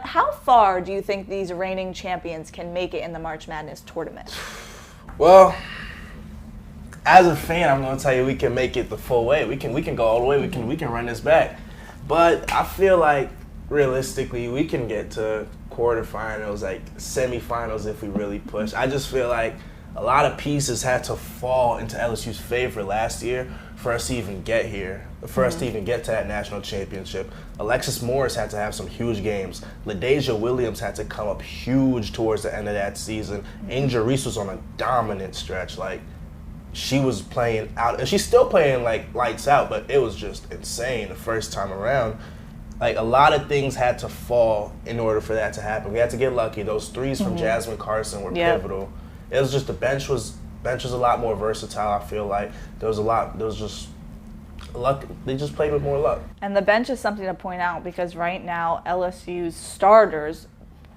how far do you think these reigning champions can make it in the March Madness tournament? Well, as a fan, I'm going to tell you we can make it the full way. We can go all the way. We can run this back. But I feel like realistically we can get to quarterfinals, like semifinals if we really push. I just feel like a lot of pieces had to fall into LSU's favor last year for us to even get here, for us to even get to that national championship. Alexis Morris had to have some huge games. LaDasia Williams had to come up huge towards the end of that season. Angel Reese was on a dominant stretch. Like, she was playing out, and she's still playing like lights out, but it was just insane the first time around. Like, a lot of things had to fall in order for that to happen. We had to get lucky. Those threes from Jasmine Carson were pivotal. It was just the bench was a lot more versatile. I feel like there was just luck. They just played with more luck. And the bench is something to point out because right now LSU's starters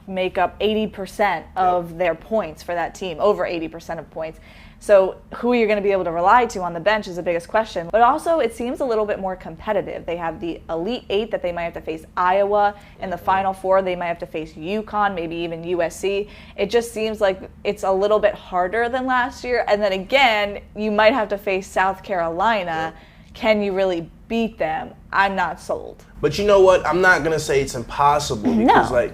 make up 80% of their points for that team, over 80% of points. So who you're going to be able to rely to on the bench is the biggest question. But also, it seems a little bit more competitive. They have the Elite Eight that they might have to face Iowa. In the Final Four, they might have to face UConn, maybe even USC. It just seems like it's a little bit harder than last year. And then again, you might have to face South Carolina. Can you really beat them? I'm not sold. But you know what? I'm not going to say it's impossible because, like,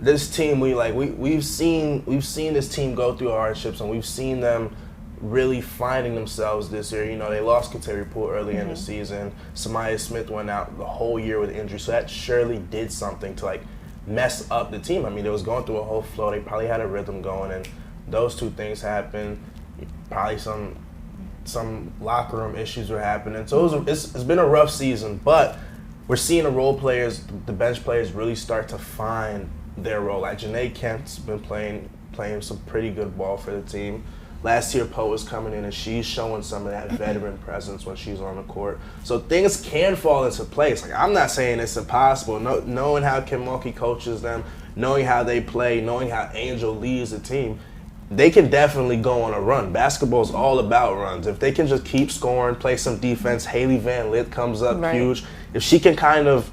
this team, we've seen this team go through hardships, and we've seen them really finding themselves this year. You know, they lost Kateri Poole early in the season. Samaya Smith went out the whole year with injury, so that surely did something to, like, mess up the team. I mean, they was going through a whole flow. They probably had a rhythm going, and those two things happened. Probably some locker room issues were happening. So it's been a rough season, but we're seeing the role players, the bench players, really start to find their role. Like, Janae Kent's been playing some pretty good ball for the team. Last year, Poe was coming in, and she's showing some of that veteran presence when she's on the court. So things can fall into place. Like, I'm not saying it's impossible. Knowing how Kim Mulkey coaches them, knowing how they play, knowing how Angel leads the team, they can definitely go on a run. Basketball is all about runs. If they can just keep scoring, play some defense, Haley Van Lith comes up huge. If she can kind of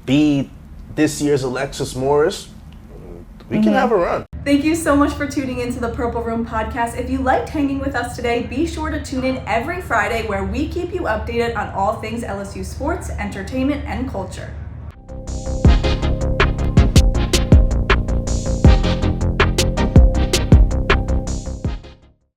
be this year's Alexis Morris, we can have a run. Thank you so much for tuning into the Purple Room podcast. If you liked hanging with us today, be sure to tune in every Friday where we keep you updated on all things LSU sports, entertainment, and culture.